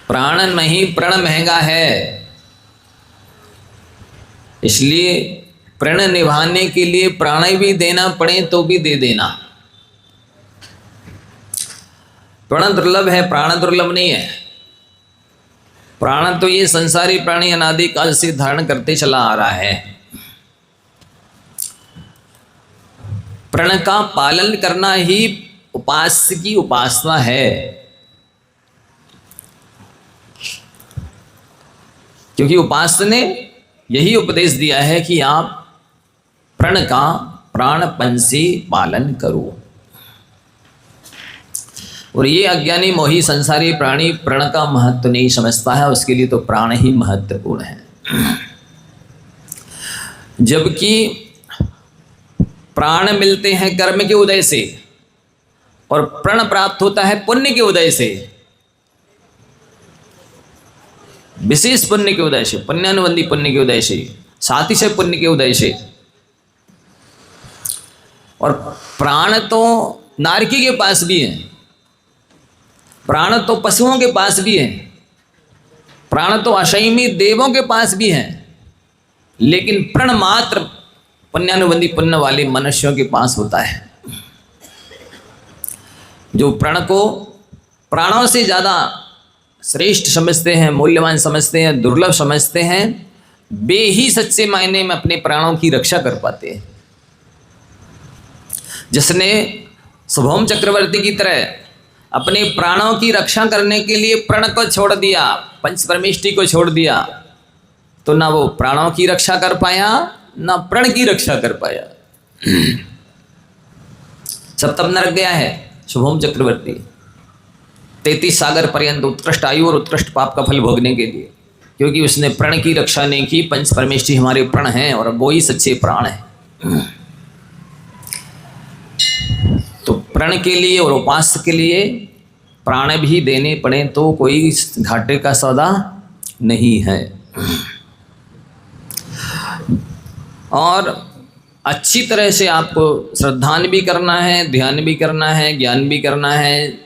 प्राण नहीं प्रण महंगा है, इसलिए प्रण निभाने के लिए प्राण भी देना पड़े तो भी दे देना। प्रण दुर्लभ है, प्राण दुर्लभ नहीं है। प्राण तो ये संसारी प्राणी अनादि काल से धारण करते चला आ रहा है। प्रण का पालन करना ही उपास्य की उपासना है, क्योंकि उपास्य ने यही उपदेश दिया है कि आप प्रण का प्राणपन से पालन करो। और ये अज्ञानी मोही संसारी प्राणी प्रण का महत्व नहीं समझता है, उसके लिए तो प्राण ही महत्वपूर्ण है। जबकि प्राण मिलते हैं कर्म के उदय से और प्रण प्राप्त होता है पुण्य के उदय से, विशेष पुण्य के उदय से, पुण्यानुबंधी पुण्य के उदय से, सातिशय पुण्य के उदय से। और प्राण तो नारकी के पास भी है, प्राण तो पशुओं के पास भी है, प्राण तो अशैमी देवों के पास भी है, लेकिन प्रण मात्र पुण्यानुबंधी पुण्य वाले मनुष्यों के पास होता है। जो प्रण को प्राणों से ज़्यादा श्रेष्ठ समझते हैं, मूल्यवान समझते हैं, दुर्लभ समझते हैं, वे ही सच्चे मायने में अपने प्राणों की रक्षा कर पाते हैं। जिसने शुभम चक्रवर्ती की तरह अपने प्राणों की रक्षा करने के लिए प्रण को छोड़ दिया, पंच परमेष्टि को छोड़ दिया, तो ना वो प्राणों की रक्षा कर पाया, ना प्रण की रक्षा कर पाया। सब तब नरक गया है शुभम चक्रवर्ती, 33 सागर पर्यंत उत्कृष्ट आयु और उत्कृष्ट पाप का फल भोगने के लिए, क्योंकि उसने प्रण की रक्षा नहीं की। पंच परमेष्टि हमारे प्रण हैं और वो ही सच्चे प्राण हैं। तो प्रण के लिए और उपास्य के लिए प्राण भी देने पड़े तो कोई घाटे का सौदा नहीं है। और अच्छी तरह से आपको श्रद्धान भी करना है, ध्यान भी करना है, ज्ञान भी करना है,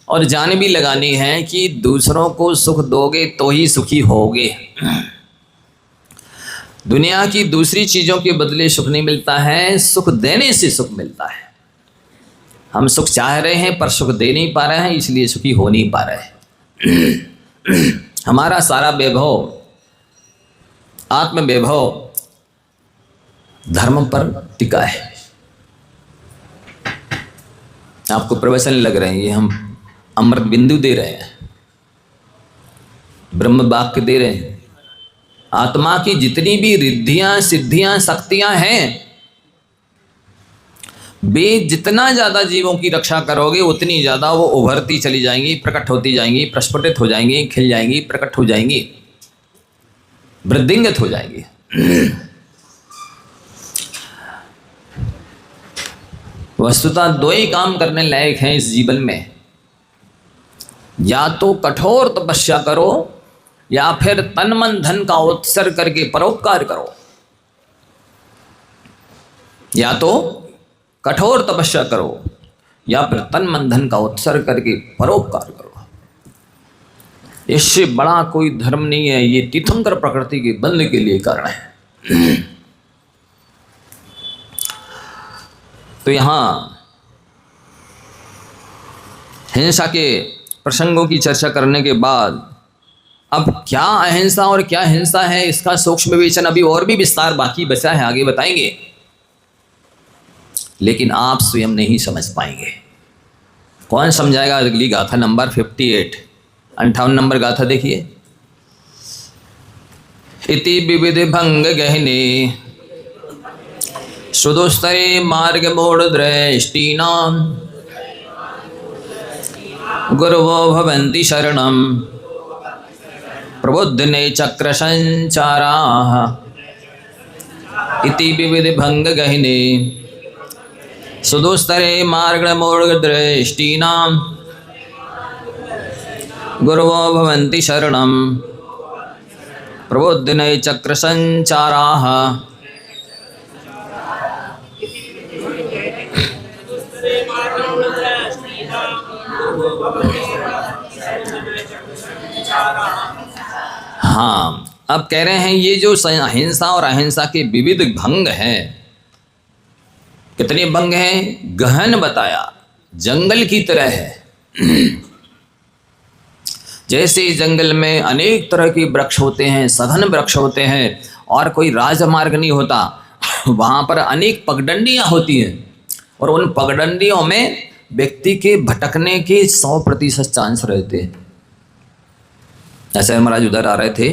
और जान भी लगानी है कि दूसरों को सुख दोगे तो ही सुखी होगे। दुनिया की दूसरी चीज़ों के बदले सुख नहीं मिलता है, सुख देने से सुख मिलता है। हम सुख चाह रहे हैं पर सुख दे नहीं पा रहे हैं, इसलिए सुखी हो नहीं पा रहे हैं। हमारा सारा वैभव, आत्म वैभव धर्म पर टिका है। आपको प्रवचन लग रहे हैं, ये हम अमृत बिंदु दे रहे हैं, ब्रह्म वाक्य दे रहे हैं। आत्मा की जितनी भी रिद्धियां, सिद्धियां, शक्तियां हैं, वे जितना ज़्यादा जीवों की रक्षा करोगे उतनी ज़्यादा वो उभरती चली जाएंगी, प्रकट होती जाएंगी, प्रस्फुटित हो जाएंगी, खिल जाएंगी, प्रकट हो जाएंगी, वृद्धिंगत हो जाएंगी। वस्तुतः दो ही काम करने लायक हैं इस जीवन में, या तो कठोर तपस्या करो या फिर तन मन धन का उत्सर्ग करके परोपकार करो। या तो कठोर तपस्या करो या फिर तन मन धन का उत्सर्ग करके परोपकार करो। इससे बड़ा कोई धर्म नहीं है। ये तीर्थंकर प्रकृति के बंध के लिए कारण है। तो यहाँ हिंसा के प्रसंगों की चर्चा करने के बाद अब क्या अहिंसा और क्या हिंसा है, इसका सूक्ष्म विवेचन अभी और भी विस्तार बाकी बचा है, आगे बताएंगे, लेकिन आप स्वयं नहीं समझ पाएंगे। कौन समझाएगा? अगली गाथा नंबर 58, 58 नंबर गाथा देखिए। इति विविध भंग गहने सुदुस्तरे मार्ग मोड़ दृष्टिनाम गुरवो भवन्ति शरणम प्रबुद्धने चक्र संचाराः इति विविध भंग गहने सुदुस्तरे मार्ग मोड़ दृष्टिनाम गुरवो भवन्ति शरणम प्रबुद्धने चक्र संचाराः। हाँ, अब कह रहे हैं ये जो अहिंसा और अहिंसा के विविध भंग हैं, कितने भंग हैं? गहन बताया, जंगल की तरह है। जैसे जंगल में अनेक तरह के वृक्ष होते हैं, सघन वृक्ष होते हैं, और कोई राजमार्ग नहीं होता, वहाँ पर अनेक पगडंडियाँ होती हैं, और उन पगडंडियों में व्यक्ति के भटकने के 100% चांस रहते हैं। ऐसे महाराज उधर आ रहे थे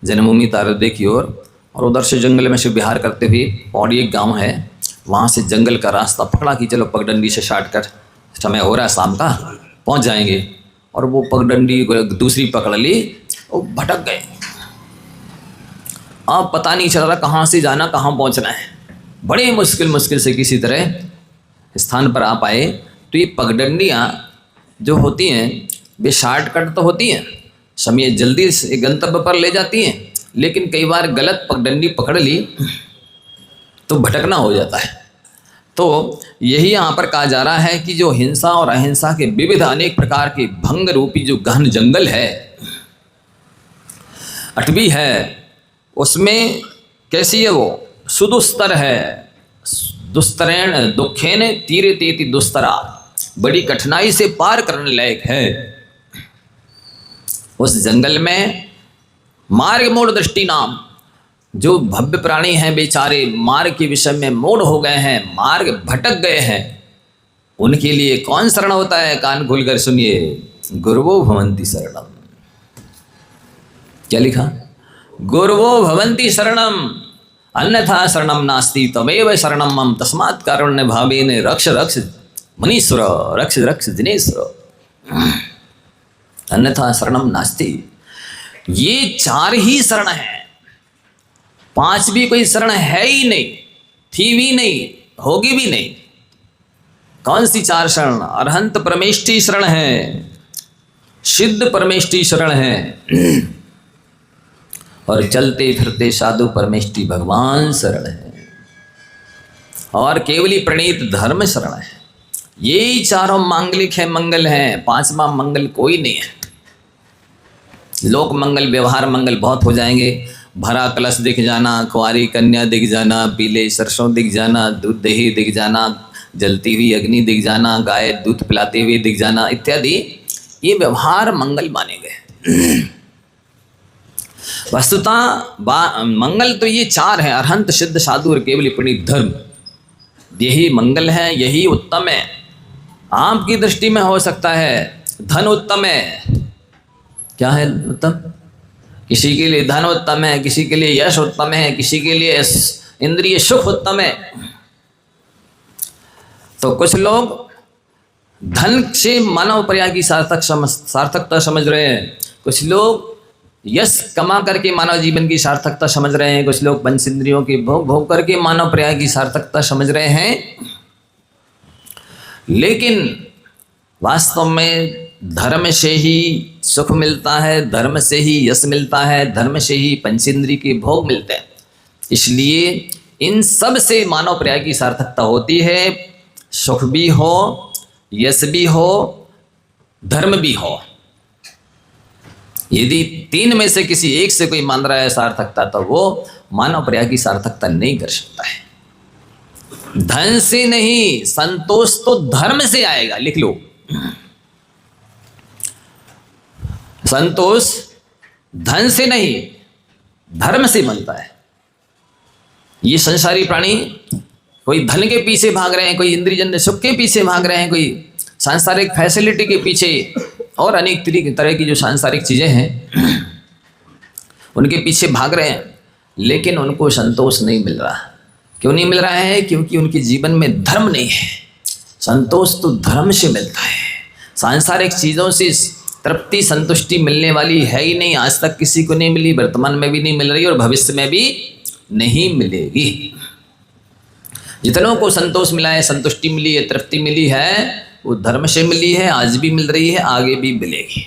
जन्मभूमि तारोदय की ओर, और उधर से जंगल में शिव विहार करते हुए पौड़ी एक गांव है, वहाँ से जंगल का रास्ता पकड़ा कि चलो पगडंडी से शॉर्टकट, समय हो रहा है शाम का, पहुँच जाएंगे। और वो पगडंडी दूसरी पकड़ ली, वो भटक गए। अब पता नहीं चल रहा कहाँ से जाना, कहाँ पहुँचना है। बड़े मुश्किल से किसी तरह स्थान पर आ पाए। तो ये पगडंडियाँ जो होती हैं वे शॉर्टकट तो होती हैं, समय जल्दी से गंतव्य पर ले जाती हैं, लेकिन कई बार गलत पगडंडी पकड़ ली तो भटकना हो जाता है। तो यही यहाँ पर कहा जा रहा है कि जो हिंसा और अहिंसा के विविध अनेक प्रकार के भंग रूपी जो गहन जंगल है, अटवी है, उसमें कैसी है वो? सुदुस्तर है, दुस्तरेण दुखेन तीरे तेति दुस्तरा, बड़ी कठिनाई से पार करने लायक है। उस जंगल में मार्ग मूढ़ दृष्टि नाम जो भव्य प्राणी हैं, बेचारे मार्ग के विषय में मूढ़ हो गए हैं, मार्ग भटक गए हैं, उनके लिए कौन शरण होता है? कान खोलकर सुनिए, गुरुवो भवन्ति शरणम। क्या लिखा? गुरुवो भवन्ति शरणम, अन्यथा शरणम नास्ति तमेव शरणम मम, तस्मात् कारुण्य भावेन रक्ष रक्ष मनीश्वर, रक्ष रक्ष दिनेश्वर, अन्यथा शरणम नास्ति। ये 4 ही शरण हैं, 5वीं कोई शरण है ही नहीं, थी भी नहीं, होगी भी नहीं। कौन सी 4 शरण? अरहंत परमेष्टि शरण है, सिद्ध परमेष्टि शरण है, और चलते फिरते साधु परमेष्टि भगवान शरण है, और केवली प्रणीत धर्म शरण है। यही 4 मांगलिक है, मंगल हैं, 5वां मंगल कोई नहीं है। लोक मंगल, व्यवहार मंगल बहुत हो जाएंगे, भरा कलश दिख जाना, कुंवारी कन्या दिख जाना, पीले सरसों दिख जाना, दूध दही दिख जाना, जलती हुई अग्नि दिख जाना, गाय दूध पिलाते हुए दिख जाना इत्यादि, ये व्यवहार मंगल माने गए। वस्तुतः मंगल तो ये 4 हैं, अरहंत, सिद्ध, साधु और केवल प्रणीत धर्म। यही मंगल है, यही उत्तम है। आपकी दृष्टि में हो सकता है धन उत्तम है, क्या है उत्तम? किसी के लिए धन उत्तम है, किसी के लिए यश उत्तम है, किसी के लिए इंद्रिय सुख उत्तम है। तो कुछ लोग धन से मानव पर्याय की सार्थकता समझ रहे हैं, कुछ लोग यश कमा करके मानव जीवन की सार्थकता समझ रहे हैं, कुछ लोग पंच इंद्रियों के भोग करके मानव पर्याय की सार्थकता समझ रहे हैं। लेकिन वास्तव में धर्म से ही सुख मिलता है, धर्म से ही यश मिलता है, धर्म से ही पंचेंद्रिय के भोग मिलते हैं। इसलिए इन सब से मानव पर्याय की सार्थकता होती है। सुख भी हो, यश भी हो, धर्म भी हो। यदि 3 में से किसी एक से कोई मान रहा है सार्थकता, तो वो मानव पर्याय की सार्थकता नहीं कर सकता है। धन से नहीं, संतोष तो धर्म से आएगा, लिख लो। संतोष धन से नहीं, धर्म से बनता है। ये संसारी प्राणी कोई धन के पीछे भाग रहे हैं, कोई इंद्रियजन्य सुख के पीछे भाग रहे हैं, कोई सांसारिक फैसिलिटी के पीछे, और अनेक तरह की जो सांसारिक चीजें हैं उनके पीछे भाग रहे हैं, लेकिन उनको संतोष नहीं मिल रहा। क्यों नहीं मिल रहा है? क्योंकि उनके जीवन में धर्म नहीं है। संतोष तो धर्म से मिलता है। सांसारिक चीज़ों से तृप्ति संतुष्टि मिलने वाली है ही नहीं, आज तक किसी को नहीं मिली, वर्तमान में भी नहीं मिल रही और भविष्य में भी नहीं मिलेगी। जितनों को संतोष मिला है, संतुष्टि मिली है, तृप्ति मिली है, वो धर्म से मिली है, आज भी मिल रही है, आगे भी मिलेगी।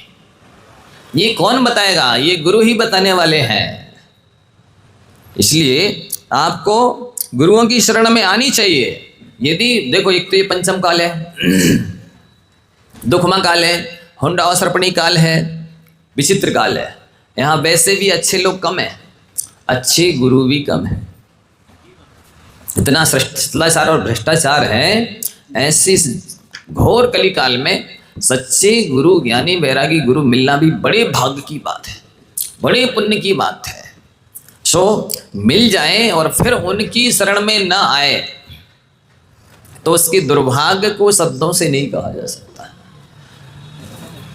ये कौन बताएगा? ये गुरु ही बताने वाले हैं। इसलिए आपको गुरुओं की शरण में आनी चाहिए। यदि देखो, एक तो ये पंचम काल है, दुखमा काल है, हुंडा और सर्पणी काल है, विचित्र काल है। यहाँ वैसे भी अच्छे लोग कम हैं, अच्छे गुरु भी कम हैं। इतना शिष्टाचार और भ्रष्टाचार है, ऐसी घोर कली काल में सच्चे गुरु, ज्ञानी वैरागी गुरु मिलना भी बड़े भाग्य की बात है, बड़े पुण्य की बात है। सो मिल जाए और फिर उनकी शरण में न आए तो उसके दुर्भाग्य को शब्दों से नहीं कहा जा सकता,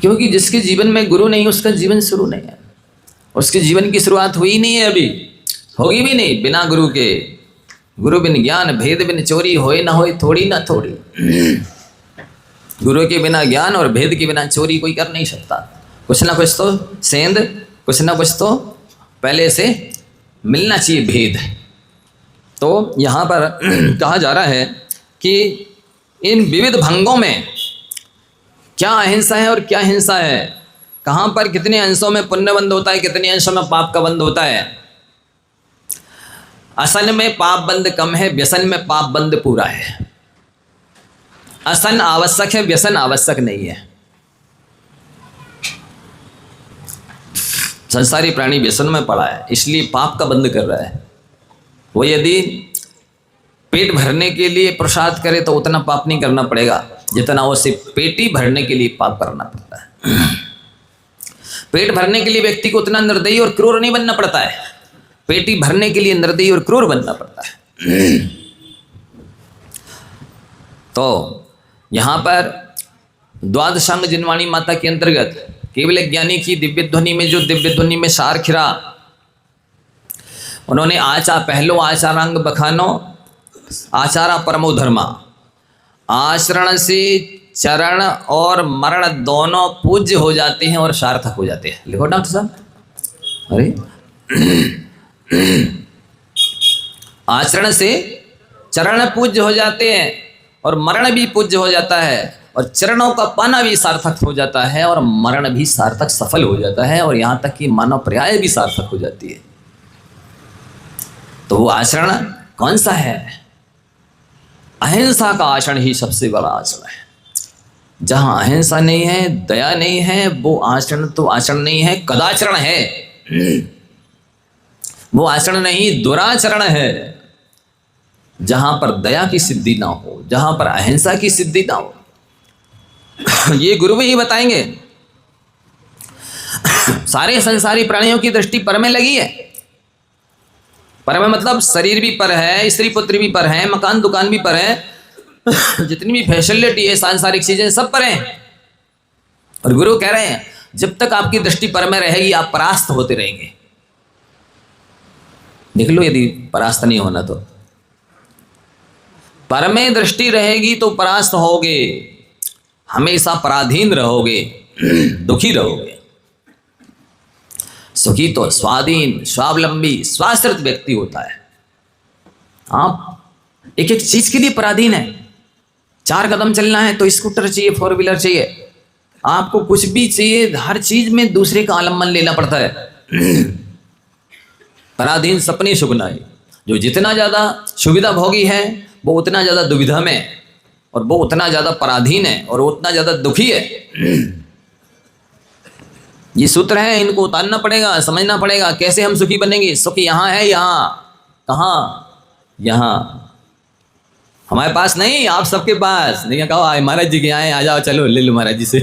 क्योंकि जिसके जीवन में गुरु नहीं उसका जीवन शुरू नहीं है, उसके जीवन की शुरुआत हुई नहीं है, अभी होगी भी नहीं। बिना गुरु के, गुरु बिन ज्ञान भेद बिन चोरी, होए ना होए थोड़ी ना थोड़ी। गुरु के बिना ज्ञान और भेद के बिना चोरी कोई कर नहीं सकता। कुछ ना कुछ तो सेंध, कुछ ना कुछ तो पहले से मिलना चाहिए भेद। तो यहाँ पर कहा जा रहा है कि इन विविध भंगों में क्या अहिंसा है और क्या हिंसा है, कहाँ पर कितने अंशों में पुण्य बंद होता है, कितने अंशों में पाप का बंद होता है। असन में पाप बंद कम है, व्यसन में पाप बंद पूरा है। असन आवश्यक है, व्यसन आवश्यक नहीं है। संसारी प्राणी व्यसन में पड़ा है, इसलिए पाप का बंद कर रहा है। वो यदि पेट भरने के लिए प्रसाद करे तो उतना पाप नहीं करना पड़ेगा जितना उसे पेटी भरने के लिए पाप करना पड़ता है। पेट भरने के लिए व्यक्ति को उतना निर्दयी और क्रूर नहीं बनना पड़ता है, पेटी भरने के लिए निर्दयी और क्रूर बनना पड़ता है। तो यहाँ पर द्वादशांग जिनवाणी माता के अंतर्गत केवल ज्ञानी की दिव्य ध्वनि में, जो दिव्य ध्वनि में सार खिरा, उन्होंने पहलो आचारांग बखानो, आचारा परमो धर्मा। आचरण से चरण और मरण दोनों पूज्य हो जाते हैं और सार्थक हो जाते हैं। लिखो डॉक्टर साहब। अरे आचरण से चरण पूज्य हो जाते हैं और मरण भी पूज्य हो जाता है, और चरणों का पाना भी सार्थक हो जाता है, और मरण भी सार्थक सफल हो जाता है, और यहाँ तक कि मानव पर्याय भी सार्थक हो जाती है। तो वो आचरण कौन सा है? अहिंसा का आचरण ही सबसे बड़ा आचरण है। जहाँ अहिंसा नहीं है, दया नहीं है, वो आचरण तो आचरण नहीं है, कदाचरण है। वो आचरण नहीं, दुराचरण है। जहाँ पर दया की सिद्धि ना हो, जहाँ पर अहिंसा की सिद्धि ना हो, ये गुरु भी ही बताएंगे। सारे संसारी प्राणियों की दृष्टि पर में लगी है। पर में मतलब शरीर भी पर है, स्त्री पुत्री भी पर है, मकान दुकान भी पर है, जितनी भी फैसिलिटी है, सांसारिक चीजें सब पर हैं। और गुरु कह रहे हैं जब तक आपकी दृष्टि पर में रहेगी आप परास्त होते रहेंगे। देख लो, यदि परास्त नहीं होना तो पर में दृष्टि रहेगी तो परास्त होगे, हमेशा पराधीन रहोगे, दुखी रहोगे। सुखी तो स्वाधीन, स्वावलंबी, स्वाश्रित व्यक्ति होता है। आप एक एक चीज के लिए पराधीन है। 4 कदम चलना है तो स्कूटर चाहिए, 4 व्हीलर चाहिए, आपको कुछ भी चाहिए, हर चीज में दूसरे का आलम्बन लेना पड़ता है। पराधीन सपने सुगनाई। जो जितना ज्यादा सुविधा भोगी है वो उतना ज्यादा दुविधा में, और वो उतना ज्यादा पराधीन है, और उतना ज्यादा दुखी है। ये सूत्र है, इनको उतारना पड़ेगा, समझना पड़ेगा। कैसे हम सुखी बनेंगे? सुख यहाँ है, यहाँ कहाँ? यहाँ हमारे पास नहीं, आप सबके पास नहीं। कहो आए महाराज जी के आए, आ जाओ, चलो ले लो महाराज जी से।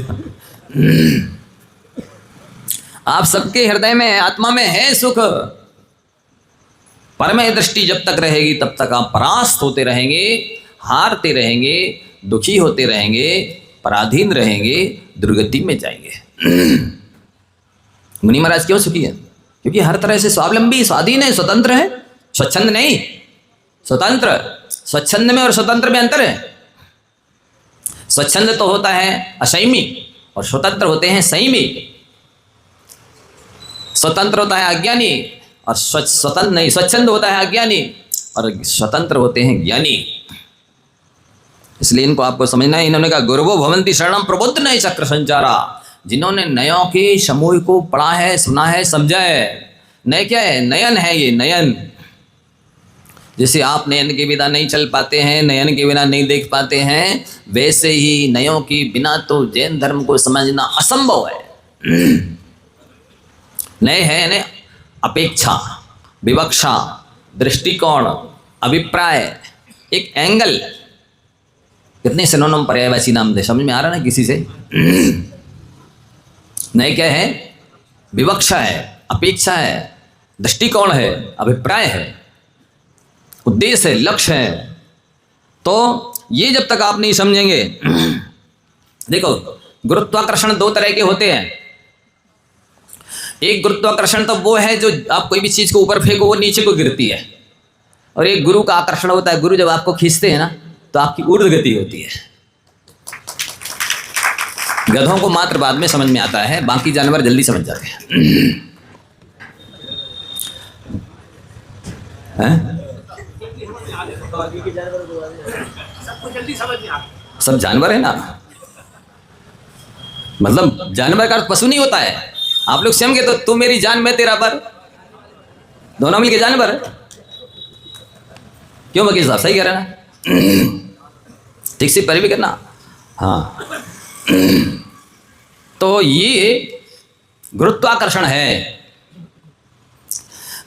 आप सबके हृदय में, आत्मा में है सुख। परमय दृष्टि जब तक रहेगी तब तक आप परास्त होते रहेंगे, हारते रहेंगे, दुखी होते रहेंगे, पराधीन रहेंगे, दुर्गति में जाएंगे। मुनि महाराज क्यों सुखी है? क्योंकि हर तरह से स्वावलंबी, स्वाधीन है, स्वतंत्र है। स्वच्छंद नहीं, स्वतंत्र। स्वच्छंद में और स्वतंत्र में अंतर है। स्वच्छंद तो होता है असंयमी, और स्वतंत्र होते हैं संयमी। स्वतंत्र होता है अज्ञानी, और स्वतंत्र नहीं, स्वच्छंद होता है अज्ञानी, और स्वतंत्र होते हैं ज्ञानी। इसलिए इनको आपको समझना है। इन्होंने कहा गुरुवो भवन्ति शरणम प्रबुद्ध नय चक्र संचारा। जिन्होंने नयों के समूह को पढ़ा है, सुना है, समझा है। नय क्या है? नयन है ये, नयन। जैसे आप नयन के बिना नहीं चल पाते हैं, नयन के बिना नहीं देख पाते हैं, वैसे ही नयों के बिना तो जैन धर्म को समझना असंभव है। नए है यानी अपेक्षा, विवक्षा, दृष्टिकोण, अभिप्राय, एक एंगल। कितने सिनोनिम पर्यायवाची नाम दे, समझ में आ रहा ना किसी से? नए क्या है? विवक्षा है, अपेक्षा है, दृष्टिकोण है, अभिप्राय है, उद्देश्य है, लक्ष्य है। तो ये जब तक आप नहीं समझेंगे, देखो गुरुत्वाकर्षण दो तरह के होते हैं। एक गुरुत्वाकर्षण तो वो है जो आप कोई भी चीज को ऊपर फेंको वो नीचे को गिरती है, और एक गुरु का आकर्षण होता है। गुरु जब आपको खींचते हैं ना तो आपकी ऊर्ध्व गति होती है। गधों को मात्र बाद में समझ में आता है, बाकी जानवर जल्दी समझ जाते हैं। सब जानवर है ना, मतलब जानवर का पशु नहीं होता है। आप लोग स्वयं के तो तू मेरी जान मैं तेरा पर, दोनों मिलके जानवर। क्यों वकील साहब, सही कह रहे ना? ठीक से पर भी करना। हाँ, तो ये गुरुत्वाकर्षण है।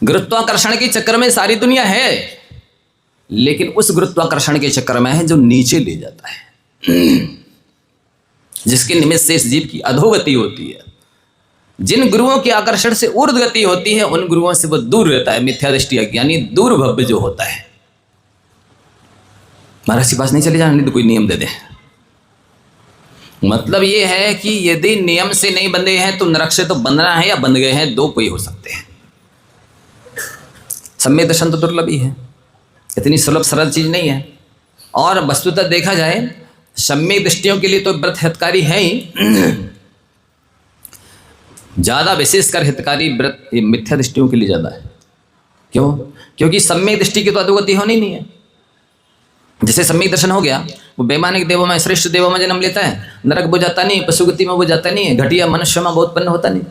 गुरुत्वाकर्षण के चक्कर में सारी दुनिया है, लेकिन उस गुरुत्वाकर्षण के चक्कर में है जो नीचे ले जाता है, जिसके निमित्त से इस जीव की अधोगति होती है। जिन गुरुओं के आकर्षण से ऊर्ध्व गति होती है उन गुरुओं से वो दूर रहता है। मिथ्या दृष्टि अज्ञानी दूर भव्य जो होता है। महाराज के पास नहीं चले जाना, नहीं तो कोई नियम दे दे। मतलब ये है कि यदि नियम से नहीं बंधे हैं तो नरक से तो बंधना है, या बंध गए हैं, दो कोई हो सकते हैं। सम्यक दर्शन तो दुर्लभ ही है, इतनी सुलभ सरल चीज नहीं है। और वस्तुतः देखा जाए सम्यक दृष्टियों के लिए तो व्रत हितकारी है ही, ज्यादा विशेषकर हितकारी व्रत मिथ्या दृष्टियों के लिए ज्यादा है। क्यों? क्योंकि सम्यक दृष्टि की तो अधोगति होनी नहीं है। जैसे सम्यक दर्शन हो गया, वो बेमानिक देवों में, श्रेष्ठ देवों में जन्म लेता है, नरक वो जाता नहीं, पशुगति में वो जाता नहीं है, घटिया मनुष्य में वो उत्पन्न होता नहीं,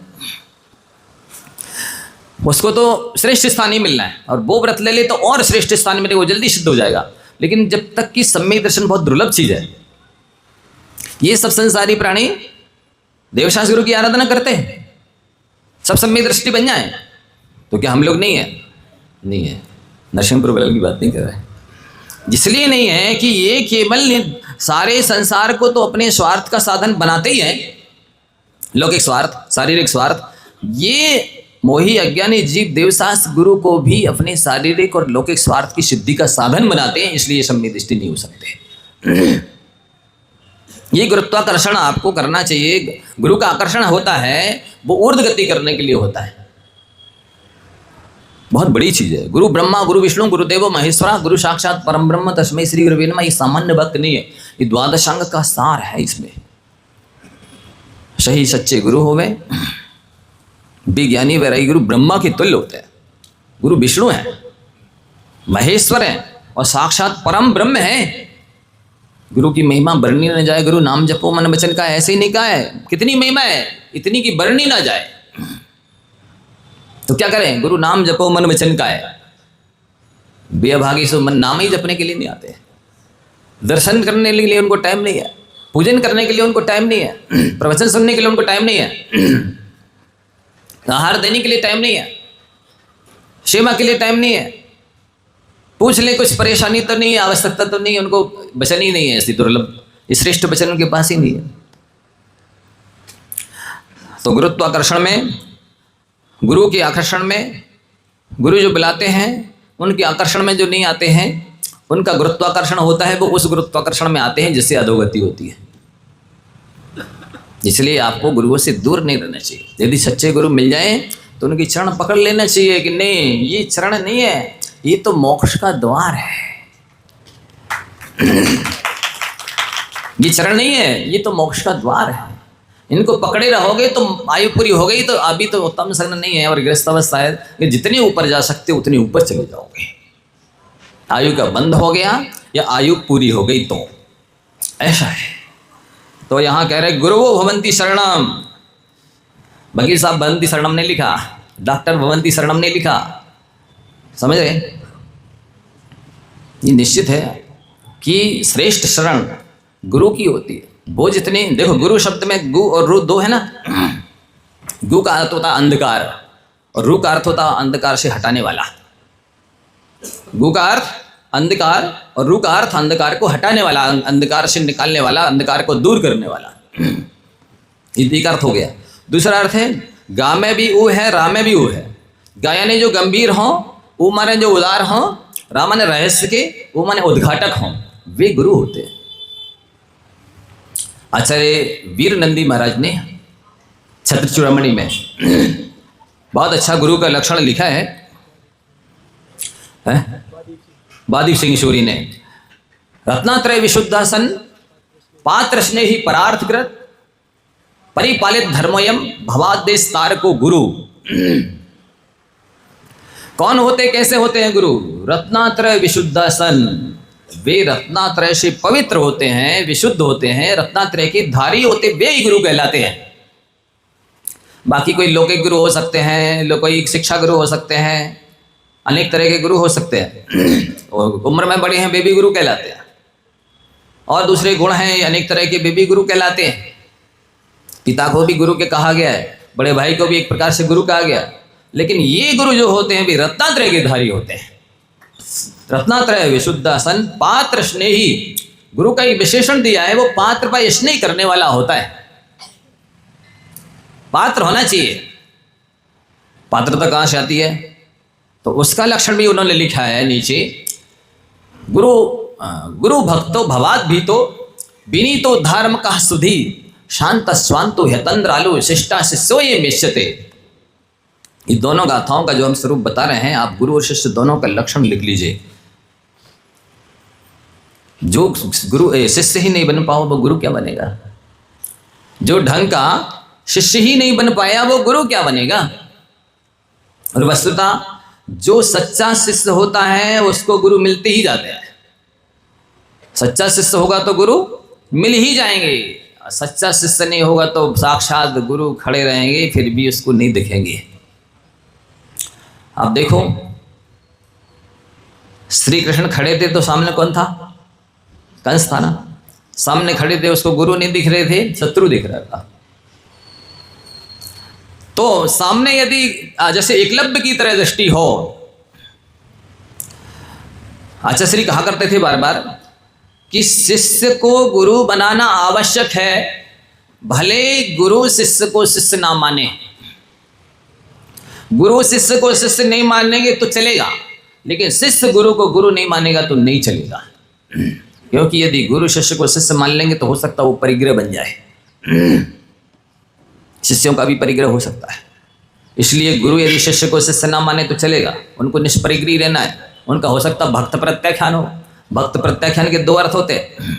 उसको तो श्रेष्ठ स्थान ही मिलना है। और वो व्रत ले ले तो और श्रेष्ठ स्थान मिले, वो जल्दी सिद्ध हो जाएगा। लेकिन जब तक कि सम्यक दर्शन बहुत दुर्लभ चीज है, ये सब संसारी प्राणी देवशास गुरु की आराधना करते हैं, सब सम्यक दृष्टि बन जाए, तो क्या हम लोग नहीं है? नहीं है। नरसिंहपुर वाले की बात नहीं कर रहे, इसलिए नहीं है कि ये केवल सारे संसार को तो अपने स्वार्थ का साधन बनाते ही हैं, लौकिक स्वार्थ, शारीरिक स्वार्थ। ये मोही अज्ञानी जीव देवशास गुरु को भी अपने शारीरिक और लौकिक स्वार्थ की सिद्धि का साधन बनाते हैं, इसलिए सम्यक दृष्टि नहीं हो सकते। ये गुरुत्वाकर्षण आपको करना चाहिए। गुरु का आकर्षण होता है वो ऊर्ध्व गति करने के लिए होता है, बहुत बड़ी चीज है। गुरु ब्रह्मा, गुरु विष्णु, गुरुदेवो महेश्वरा, गुरु साक्षात परम ब्रह्म तस्मै श्री गुरुवे नमः। ये सामान्य भक्त नहीं है, ये द्वादशांग का सार है। इसमें सही सच्चे गुरु होवे, विज्ञानी वैरागी गुरु ब्रह्मा के तुल्य होते हैं। गुरु विष्णु है, महेश्वर है और साक्षात परम ब्रह्म है। गुरु की महिमा बरनी न जाए, गुरु नाम जपो मन वचन का, ऐसे ही नहीं कहा है। कितनी महिमा है, इतनी की बरनी ना जाए। तो क्या करें? गुरु नाम जपो मन वचन का है। बेअभागी सो मन नाम ही जपने के लिए नहीं आते, दर्शन करने के लिए उनको टाइम नहीं है, पूजन करने के लिए उनको टाइम नहीं है, प्रवचन सुनने के लिए उनको टाइम नहीं है, आहार देने के लिए टाइम नहीं है, सेवा के लिए टाइम नहीं है, पूछ ले कुछ परेशानी तो नहीं है, आवश्यकता तो नहीं है, उनको वचन ही नहीं है। ऐसी दुर्लभ श्रेष्ठ वचन उनके पास ही नहीं है। तो गुरुत्वाकर्षण में, गुरु के आकर्षण में, गुरु जो बुलाते हैं उनके आकर्षण में जो नहीं आते हैं, उनका गुरुत्वाकर्षण होता है, वो उस गुरुत्वाकर्षण में आते हैं जिससे अधोगति होती है। इसलिए आपको गुरुओं से दूर नहीं रहना चाहिए। यदि सच्चे गुरु मिल जाए तो उनकी चरण पकड़ लेना चाहिए कि नहीं, ये चरण नहीं है, ये तो मोक्ष का द्वार है। ये चरण नहीं है, ये तो मोक्ष का द्वार है। इनको पकड़े रहोगे तो आयु पूरी हो गई, तो अभी तो उत्तम सग्न नहीं है और गृहस्थ अवस्था है, कि जितने ऊपर जा सकते उतने ऊपर चले जाओगे। आयु का बंध हो गया या आयु पूरी हो गई तो ऐसा है। तो यहाँ कह रहे गुरुवो भवन्ति शरणम। वकील साहब भवन्ति शरणम नहीं लिखा, डॉक्टर भवन्ति शरणम नहीं लिखा, समझ रहे? ये निश्चित है कि श्रेष्ठ शरण गुरु की होती है। वो जितने, देखो गुरु शब्द में गु और रु दो है ना। गु का अर्थ होता है अंधकार, और रू का अर्थ होता है अंधकार से हटाने वाला। गु का अर्थ अंधकार और रू का अर्थ अंधकार को हटाने वाला, अंधकार से निकालने वाला, अंधकार को दूर करने वाला। ये एक अर्थ हो गया। दूसरा अर्थ है गा में भी ऊ है, रा में भी ऊ है। गा यानी जो गंभीर हों, ऊ माने जो उदार हों, रा माने रहस्य के, ऊ माने उद्घाटक हों, वे गुरु होते हैं। आचार्य वीर नंदी महाराज ने छत्र चूड़ामणि में बहुत अच्छा गुरु का लक्षण लिखा है, बादी सिंह सूरी ने। रत्नात्रय विशुद्धासन पात्र स्नेही परार्थकृत परिपालित धर्मोयम भवादेश तारको गुरु। कौन होते, कैसे होते हैं गुरु? रत्नात्रय विशुद्धासन, वे रत्नात्रय से पवित्र होते हैं, विशुद्ध होते हैं, रत्नात्रय के धारी होते, वे ही गुरु कहलाते हैं। बाकी कोई लौकिक गुरु हो सकते हैं, कोई शिक्षा गुरु हो सकते हैं, अनेक तरह के गुरु हो सकते हैं। और उम्र में बड़े हैं वे भी गुरु कहलाते हैं, और दूसरे गुण हैं अनेक तरह के वे भी गुरु कहलाते हैं। पिता को भी गुरु के कहा गया है, बड़े भाई को भी एक प्रकार से गुरु कहा गया। लेकिन ये गुरु जो होते हैं वे रत्नात्रय के धारी होते हैं। रत्नात्रय विशुद्धासन पात्र स्नेही, गुरु का एक विशेषण दिया है, वो पात्र पर स्नेह करने वाला होता है। पात्र होना चाहिए, पात्रता कहाँ से आती है? तो उसका लक्षण भी उन्होंने लिखा है नीचे। गुरु भक्तो भवाद भीतो विनीतो धर्म का सुधी शांत स्वांतो यतंद्रालु शिष्टा शिष्यो ये मिश्यते। ये दोनों गाथाओं का जो हम स्वरूप बता रहे हैं, आप गुरु और शिष्य दोनों का लक्षण लिख लीजिए। जो गुरु शिष्य ही नहीं बन पाओ वो गुरु क्या बनेगा? जो ढंग का शिष्य ही नहीं बन पाया वो गुरु क्या बनेगा? और वस्तुतः जो सच्चा शिष्य होता है उसको गुरु मिलते ही जाते हैं। सच्चा शिष्य होगा तो गुरु मिल ही जाएंगे, सच्चा शिष्य नहीं होगा तो साक्षात गुरु खड़े रहेंगे फिर भी उसको नहीं दिखेंगे। आप देखो, श्री कृष्ण खड़े थे तो सामने कौन था? कंस था ना। सामने खड़े थे, उसको गुरु नहीं दिख रहे थे, शत्रु दिख रहा था। तो सामने यदि जैसे एकलव्य की तरह दृष्टि हो, आचार्य श्री कहा करते थे बार बार कि शिष्य को गुरु बनाना आवश्यक है, भले गुरु शिष्य को शिष्य ना माने। गुरु शिष्य को शिष्य नहीं मानेंगे तो चलेगा, लेकिन शिष्य गुरु को गुरु नहीं मानेगा तो नहीं चलेगा। क्योंकि यदि गुरु शिष्य को शिष्य मान लेंगे तो हो सकता है वो परिग्रह बन जाए, शिष्यों का भी परिग्रह हो सकता है। इसलिए गुरु यदि शिष्य को शिष्य ना माने तो चलेगा, उनको निष्परिग्रही रहना है। उनका हो सकता भक्त प्रत्याख्यान हो। भक्त प्रत्याख्यान के दो अर्थ होते हैं,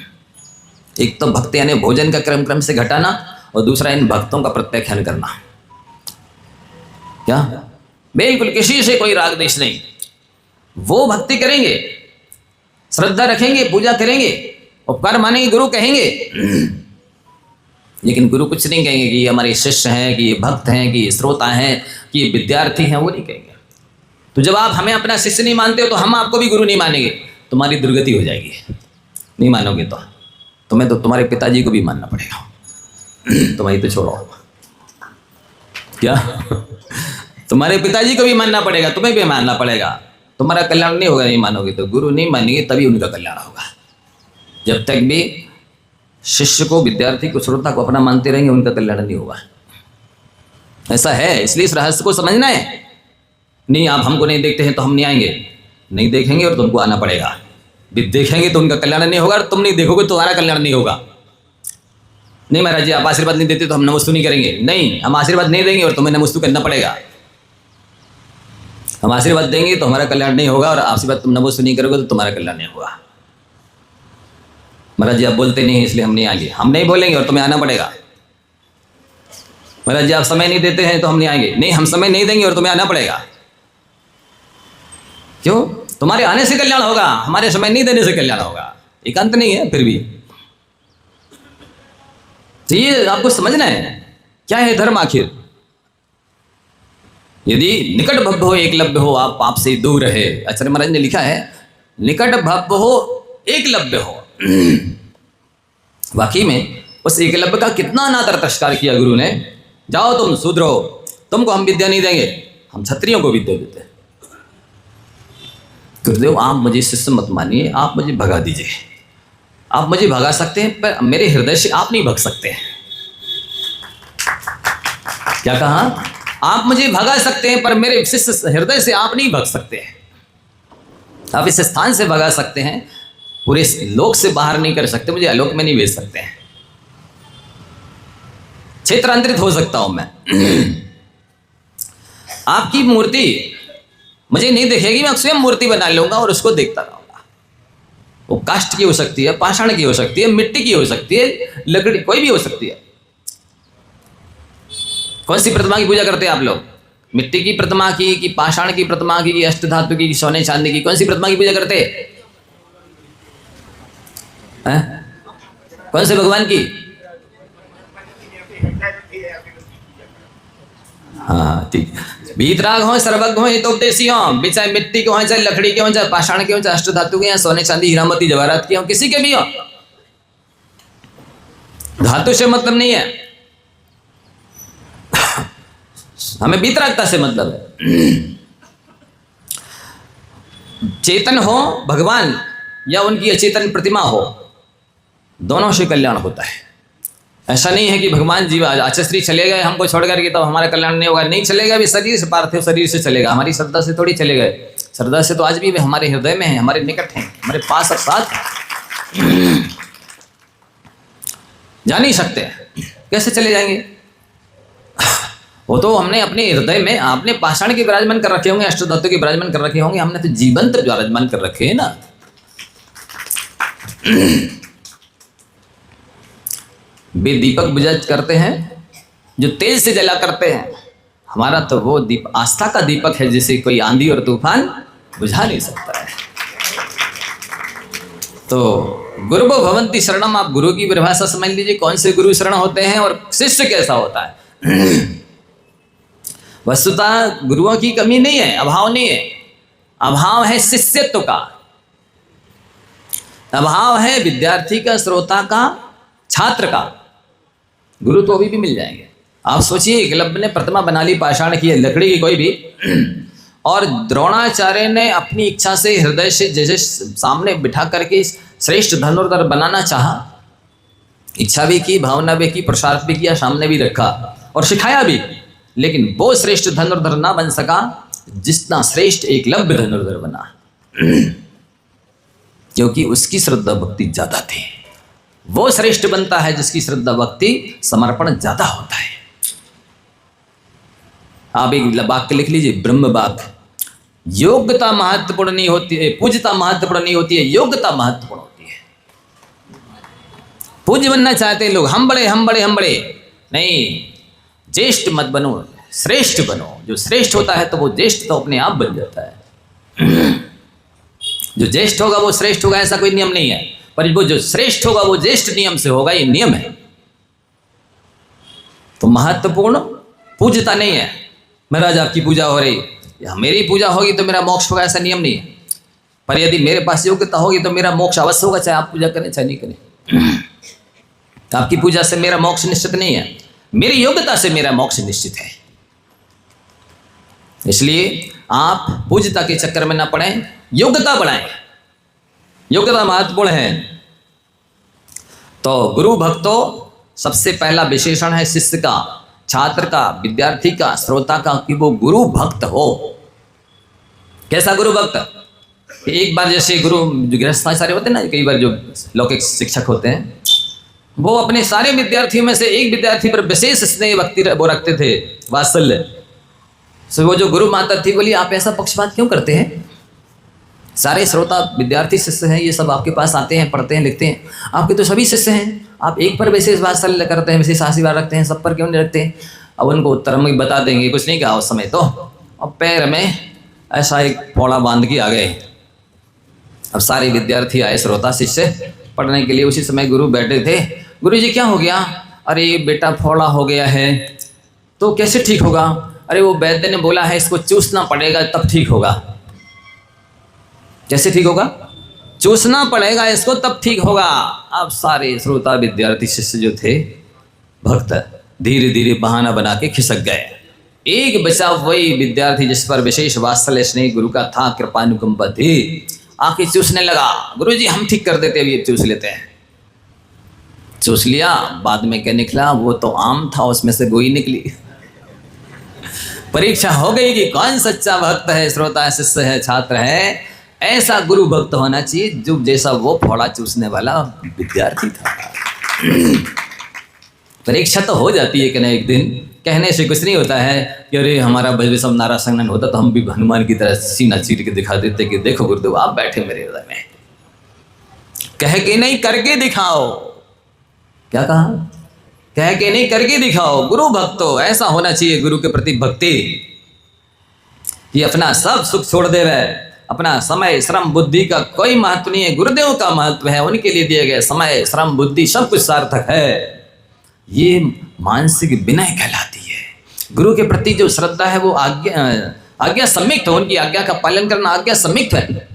एक तो भक्त यानी भोजन का क्रम से घटाना, और दूसरा इन भक्तों का प्रत्याख्यान करना। क्या? बिल्कुल किसी से कोई राग द्वेष नहीं, वो भक्ति करेंगे, श्रद्धा रखेंगे, पूजा करेंगे, उपकार मानेंगे, गुरु कहेंगे, लेकिन गुरु कुछ नहीं कहेंगे कि ये हमारे शिष्य हैं, कि ये भक्त हैं, कि ये श्रोता हैं, कि ये विद्यार्थी हैं, वो नहीं कहेंगे। तो जब आप हमें अपना शिष्य नहीं मानते हो तो हम आपको भी गुरु नहीं मानेंगे, तुम्हारी दुर्गति हो जाएगी। नहीं मानोगे तो तुम्हें तो तुम्हारे पिताजी को भी मानना पड़ेगा। तुम्हारी तो छोड़ो, क्या तुम्हारे पिताजी को भी मानना पड़ेगा, तुम्हें भी मानना पड़ेगा। तुम्हारा कल्याण नहीं होगा नहीं मानोगे तो। गुरु नहीं मानेंगे तभी उनका कल्याण होगा। जब तक भी शिष्य को, विद्यार्थी को, श्रोता को अपना मानते रहेंगे उनका कल्याण नहीं होगा। ऐसा है, इसलिए इस रहस्य को समझना है। नहीं, आप हमको नहीं देखते हैं तो हम नहीं आएंगे। नहीं देखेंगे और तुमको आना पड़ेगा। देखेंगे तो उनका कल्याण नहीं होगा, और तुम नहीं देखोगे तो तुम्हारा कल्याण नहीं होगा। नहीं महाराज जी आप आशीर्वाद नहीं देते तो हम नमस्तु नहीं करेंगे। नहीं, हम आशीर्वाद नहीं देंगे और तुम्हें नमस्तु करना पड़ेगा। हम आशीर्वाद देंगे तो हमारा कल्याण नहीं होगा, और आशीर्वाद तुम नमस्तु नहीं करोगे तो तुम्हारा कल्याण नहीं होगा। महाराज जी आप बोलते नहीं हैं इसलिए हम नहीं आएंगे। हम नहीं बोलेंगे और तुम्हें आना पड़ेगा। महाराज जी आप समय नहीं देते हैं तो हम नहीं आएंगे। नहीं, हम समय नहीं देंगे और तुम्हें आना पड़ेगा। क्यों? तुम्हारे आने से कल्याण होगा, हमारे समय नहीं देने से कल्याण होगा। एक अंत नहीं है फिर भी। तो ये आपको समझना है, क्या है धर्म आखिर। यदि निकट भव्य हो एकलव्य हो, आप पाप से दूर रहे। आचार्य महाराज ने लिखा है निकट भव्य हो एकलव्य हो। वाकई में उस एकलव्य का कितना अनादर तिरस्कार किया गुरु ने। जाओ तुम शूद्र हो, तुमको हम विद्या नहीं देंगे, हम क्षत्रियों को भी दे देते हैं। गुरुदेव आप मुझे शिष्य मत मानिए, आप मुझे भगा दीजिए। आप मुझे भगा सकते हैं पर मेरे हृदय से आप नहीं भग सकते हैं। क्या कहा? आप मुझे भगा सकते हैं पर मेरे शिष्य हृदय से आप नहीं भग सकते हैं। आप इस स्थान से भगा सकते हैं, पूरे लोक से बाहर नहीं कर सकते, मुझे आलोक में नहीं भेज सकते हैं। क्षेत्रांतरित हो सकता हूं मैं। आपकी मूर्ति मुझे नहीं दिखेगी, मैं स्वयं मूर्ति बना लूंगा और उसको देखता रहूंगा। वो काष्ठ की हो सकती है, पाषाण की हो सकती है, मिट्टी की हो सकती है, लकड़ी, कोई भी हो सकती है। कौन सी प्रतिमा की पूजा करते हैं आप लोग? मिट्टी की प्रतिमा की, कि पाषाण की प्रतिमा की, अष्ट धातु की, सोने चांदी की? कौन सी प्रतिमा की पूजा करते हैं? कौन से भगवान की? हाँ ठीक। भीतराग हो, सर्वज्ञ हो, हितोपदेशी हो, चाहे मिट्टी के हो, चाहे लकड़ी के हो, चाहे पाषाण के हो, चाहे अष्ट धातु के, या सोने चांदी हीरा मोती जवाहरात के हो, किसी के भी हो, धातु से मतलब नहीं है, हमें भीतरागता से मतलब है। चेतन हो भगवान या उनकी अचेतन प्रतिमा हो, दोनों से कल्याण होता है। ऐसा नहीं है कि भगवान जी आचार्य चले गए हमको छोड़ करके तो हमारा कल्याण नहीं होगा। नहीं चलेगा, भी शरीर से, पार्थिव शरीर से चलेगा, हमारी श्रद्धा से थोड़ी चले गए। श्रद्धा से तो आज भी हमारे हृदय में है, हमारे निकट है, हमारे पास और साथ जा नहीं सकते। कैसे चले जाएंगे? वो तो हमने अपने हृदय में, आपने पाषाण के विराजमान कर रखे होंगे, अष्टधातु के विराजमान कर रखे होंगे, हमने तो जीवंत विराजमान कर रखे हैं ना। वे दीपक बुझा करते हैं जो तेज से जला करते हैं, हमारा तो वो दीप आस्था का दीपक है जिसे कोई आंधी और तूफान बुझा नहीं सकता है। तो गुरु भवंती शरणम, आप गुरु की परिभाषा समझ लीजिए, कौन से गुरु शरण होते हैं और शिष्य कैसा होता है। वस्तुतः गुरुओं की कमी नहीं है, अभाव नहीं है, अभाव है शिष्यत्व का, अभाव है विद्यार्थी का, श्रोता का, छात्र का। गुरु तो अभी भी मिल जाएंगे। आप सोचिए, एकलव्य ने प्रतिमा बना ली पाषाण की, लकड़ी की कोई भी, और द्रोणाचार्य ने अपनी इच्छा से हृदय से जैसे सामने बिठा करके श्रेष्ठ धनुर्धर बनाना चाहा, इच्छा भी की, भावना भी की, प्रसाद भी किया, सामने भी रखा और सिखाया भी, लेकिन वो श्रेष्ठ धनुर्धर ना बन सका जितना श्रेष्ठ एकलव्य धनुर्धर बना, क्योंकि उसकी श्रद्धा भक्ति ज्यादा थी। वो श्रेष्ठ बनता है जिसकी श्रद्धा भक्ति समर्पण ज्यादा होता है। आप एक वाक्य लिख लीजिए, ब्रह्म वाक्य, योग्यता महत्वपूर्ण नहीं होती है, पूज्यता महत्वपूर्ण नहीं होती है, योग्यता महत्वपूर्ण होती है। पूज्य बनना चाहते हैं लोग, हम बड़े हम बड़े हम बड़े, नहीं, ज्येष्ठ मत बनो, श्रेष्ठ बनो। जो श्रेष्ठ होता है तो वो ज्येष्ठ तो अपने आप बन जाता है। जो ज्येष्ठ होगा वो श्रेष्ठ होगा, ऐसा कोई नियम नहीं है, पर वो जो श्रेष्ठ होगा वो ज्येष्ठ नियम से होगा, ये नियम है। तो महत्वपूर्ण पूज्यता नहीं है, महाराज आपकी पूजा हो रही, मेरी पूजा होगी तो मेरा मोक्ष होगा, ऐसा नियम नहीं है। पर यदि मेरे पास योग्यता होगी तो मेरा मोक्ष अवश्य होगा, चाहे आप पूजा करें चाहे नहीं करें। आपकी पूजा से मेरा मोक्ष निश्चित नहीं है, मेरी योग्यता से मेरा मोक्ष निश्चित है। इसलिए आप पूज्यता के चक्कर में ना पड़ें, योग्यता बढ़ाएं, योग्यता महत्वपूर्ण है। तो गुरु भक्तों सबसे पहला विशेषण है शिष्य का, छात्र का, विद्यार्थी का, श्रोता का, कि वो गुरु भक्त हो। कैसा गुरु भक्त? एक बार जैसे गुरु गृहस्थाचार्य होते हैं ना, कई बार जो लौकिक शिक्षक होते हैं, वो अपने सारे विद्यार्थियों में से एक विद्यार्थी पर विशेष स्नेह भक्ति वो रखते थे, वात्सल्य। सो वो जो गुरु माता थी बोली, आप ऐसा पक्षपात क्यों करते हैं? सारे श्रोता विद्यार्थी शिष्य हैं, ये सब आपके पास आते हैं, पढ़ते हैं, लिखते हैं, आपके तो सभी शिष्य हैं, आप एक पर विशेष वात्सल्य करते हैं, विशेष आशीर्वाद रखते हैं, सब पर क्यों नहीं रखते हैं? अब उनको उत्तर में बता देंगे, कुछ नहीं कहा उस समय तो, अब पैर में ऐसा एक फोड़ा बांध के आ गए। अब सारे विद्यार्थी आए, श्रोता शिष्य पढ़ने के लिए। उसी समय गुरु बैठे थे। गुरु जी क्या हो गया? अरे बेटा फोड़ा हो गया है। तो कैसे ठीक होगा? अरे वो वैद्य ने बोला है इसको चूसना पड़ेगा तब ठीक होगा। कैसे ठीक होगा? चूसना पड़ेगा इसको तब ठीक होगा। अब सारे श्रोता विद्यार्थी शिष्य जो थे, भक्त, धीरे धीरे बहाना बना के खिसक गए। एक बचा वही विद्यार्थी जिस पर विशेष वात्सल्य स्नेह गुरु का था, कृपानुकंपा थी। आके चूसने लगा, गुरुजी हम ठीक कर देते, अभी चूस लेते हैं। चूस लिया, बाद में क्या निकला, वो तो आम था, उसमें से गोई निकली। परीक्षा हो गई कि कौन सच्चा भक्त है, श्रोता है, शिष्य है, छात्र है। ऐसा गुरु भक्त होना चाहिए जो जैसा वो फोड़ा चूसने वाला विद्यार्थी था। परीक्षा तो हो जाती है कि ना एक दिन, कहने से कुछ नहीं होता है कि अरे हमारा भजन सब नारा संगन होता तो हम भी हनुमान की तरह सीना चीर के दिखा देते कि देखो गुरुदेव आप बैठे मेरे हृदय में। कह के नहीं करके दिखाओ। क्या कहा? कह के नहीं करके दिखाओ। गुरु भक्तो ऐसा होना चाहिए गुरु के प्रति भक्ति कि अपना सब सुख छोड़ दे वह, अपना समय श्रम बुद्धि का कोई महत्व नहीं है, गुरुदेव का महत्व है। उनके लिए दिए गए समय श्रम बुद्धि सब कुछ सार्थक है। ये मानसिक विनय कहलाती है। गुरु के प्रति जो श्रद्धा है वो आज्ञा सम्मिक्त है, उनकी आज्ञा का पालन करना आज्ञा सम्मिक्त है।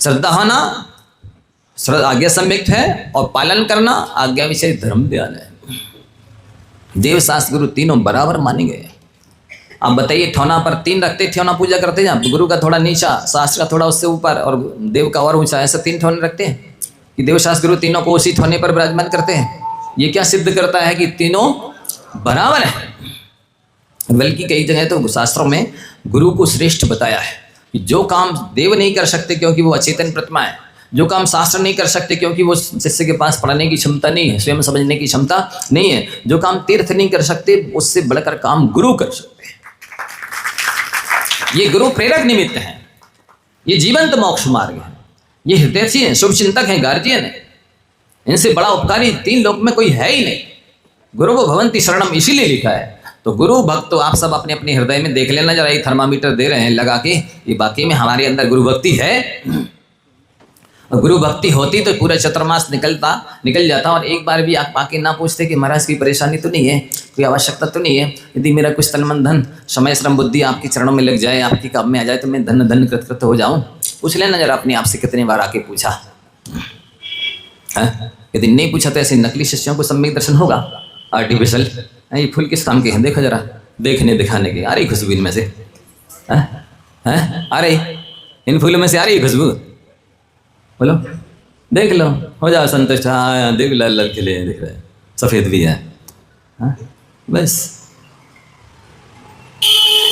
श्रद्धा होना आज्ञा सम्मिक्त है और पालन करना आज्ञा विषय धर्म ध्यान है। देव शास्त्र गुरु तीनों बराबर माने गए। आप बताइए, ठौना पर 3 रखते, ठौना पूजा करते हैं, गुरु का थोड़ा नीचा, शास्त्र का थोड़ा उससे ऊपर और देव का और ऊंचा, ऐसे 3 ठौने रखते हैं कि देव शास्त्र गुरु तीनों को उसी ठौने पर विराजमान करते हैं। ये क्या सिद्ध करता है कि तीनों बराबर है। बल्कि कई जगह तो शास्त्रों में गुरु को श्रेष्ठ बताया है कि जो काम देव नहीं कर सकते क्योंकि वो अचेतन प्रतिमा है, जो काम शास्त्र नहीं कर सकते क्योंकि वो शिष्य के पास पढ़ने की क्षमता नहीं है, स्वयं समझने की क्षमता नहीं है, जो काम तीर्थ नहीं कर सकते उससे बढ़कर काम गुरु कर सकते हैं। ये गुरु प्रेरक निमित्त है, ये जीवंत मोक्ष मार्ग है, ये हितैषी है, शुभचिंतक है, गार्जियन है। इनसे बड़ा उपकारी 3 लोक में कोई है ही नहीं। गुरु को भवंती शरणम इसीलिए लिखा है। तो गुरु भक्त तो आप सब अपने अपने हृदय में देख लेना जरा, ये थर्मामीटर दे रहे हैं लगा के, ये बाकी में हमारे अंदर गुरु भक्ति है। और गुरु भक्ति होती तो पूरा चतुर्मास निकल जाता और एक बार भी आप आके ना पूछते कि महाराज की परेशानी तो नहीं है, कोई आवश्यकता तो नहीं है, यदि मेरा कुछ तन मन धन समय श्रम बुद्धि आपके चरणों में लग जाए, आपकी काम में आ जाए तो मैं धन धन कृत हो जाऊँ। पूछ लेना जरा अपने आप से कितने बार आके पूछा है? यदि नहीं पूछा तो ऐसे नकली शिष्यों को सम्यक दर्शन होगा। आर्टिफिशियल ये फूल किस काम के हैं, देखो जरा, देखने दिखाने के। आ रही खुशबू इनमें से है? आ रही, इन फूलों में से आ रही खुशबू, बोलो, देख लो, हो जाओ संतुष्ट। हाँ देख, लाल लाल खिले दिख रहे हैं, सफ़ेद भी है। बस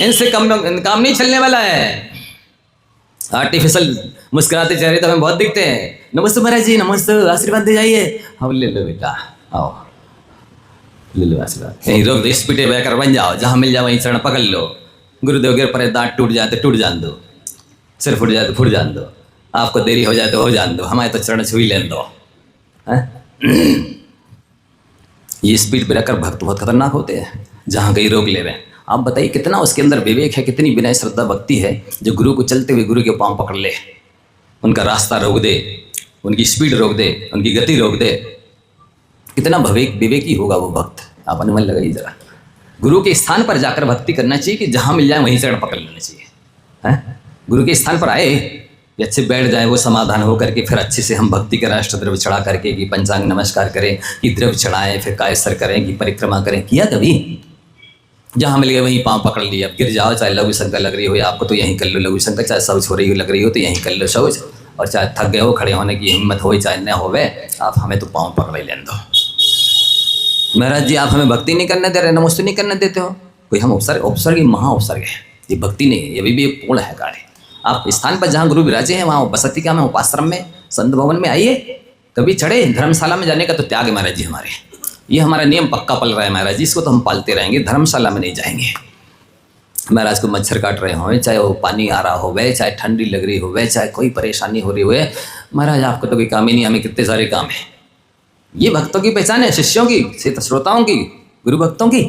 इनसे काम नहीं चलने वाला है। आर्टिफिशियल मुस्कुराते चेहरे तो हमें बहुत दिखते हैं। नमस्ते महाराज जी, नमस्ते, आशीर्वाद दे जाइए। हाँ ले लो बेटा, आओ ले लो आशीर्वाद। कहीं रोक दो, स्पीडे बहकर बन जाओ, जहाँ मिल जाओ वहीं चरण पकड़ लो। गुरुदेव गिर पड़े, दांत टूट जाए तो टूट जान दो, सिर फूट जाए तो फूट जान दो, आपको देरी हो जाए तो हो जान दो, हमारे तो चरण छू ही लेन दो। ये स्पीड ब्रेकर भक्त बहुत खतरनाक होते हैं, जहाँ कहीं रोक ले रहे हैं। आप बताइए कितना उसके अंदर विवेक है, कितनी विनय श्रद्धा भक्ति है जो गुरु को चलते हुए गुरु के पांव पकड़ ले, उनका रास्ता रोक दे, उनकी स्पीड रोक दे, उनकी गति रोक दे। कितना विवेकी होगा वो भक्त। आप अनुमान लगाइए जरा। गुरु के स्थान पर जाकर भक्ति करना चाहिए कि जहाँ मिल जाए वहीं चरण पकड़ लेना चाहिए। है गुरु के स्थान पर आए कि अच्छे बैठ जाए, वो समाधान हो करके फिर अच्छे से हम भक्ति का राष्ट्र द्रव्य चढ़ा करके कि पंचांग नमस्कार करें, कि द्रव्य चढ़ाएं, फिर कायसर करें, कि परिक्रमा करें। किया कभी? जहाँ मिल गए वहीं पाँव पकड़ लिया। अब गिर जाओ, चाहे लघु शंका लग रही हो या आपको तो यहीं कर लो लघु शंका, चाहे शौच हो रही हो लग रही हो तो यहीं कर लो शौच, और चाहे थक गए हो, खड़े होने की हिम्मत हो चाहे न होवे, आप हमें तो पाँव पकड़ लेने दो। महाराज जी आप हमें भक्ति नहीं करने दे रहे, नमस्ते नहीं करने देते हो। कोई हम उपसर्ग महा उपसर्ग है, ये भक्ति नहीं है, ये भी एक पूर्ण है कार्य। आप स्थान पर जहाँ गुरु विराजे हैं वहाँ बसती का में, उपाश्रम में, संत भवन में आइए। कभी चढ़े धर्मशाला में जाने का तो त्याग है महाराज जी हमारे, ये हमारा नियम पक्का पल रहा है महाराज जी, इसको तो हम पालते रहेंगे, धर्मशाला में नहीं जाएंगे। महाराज को मच्छर काट रहे हों, चाहे वो पानी आ रहा हो, चाहे ठंडी लग रही हो, चाहे कोई परेशानी हो रही हो, महाराज आपको तो कोई काम ही नहीं, हमें कितने सारे काम हैं। ये भक्तों की पहचान है, शिष्यों की, श्रोताओं की, गुरु भक्तों की।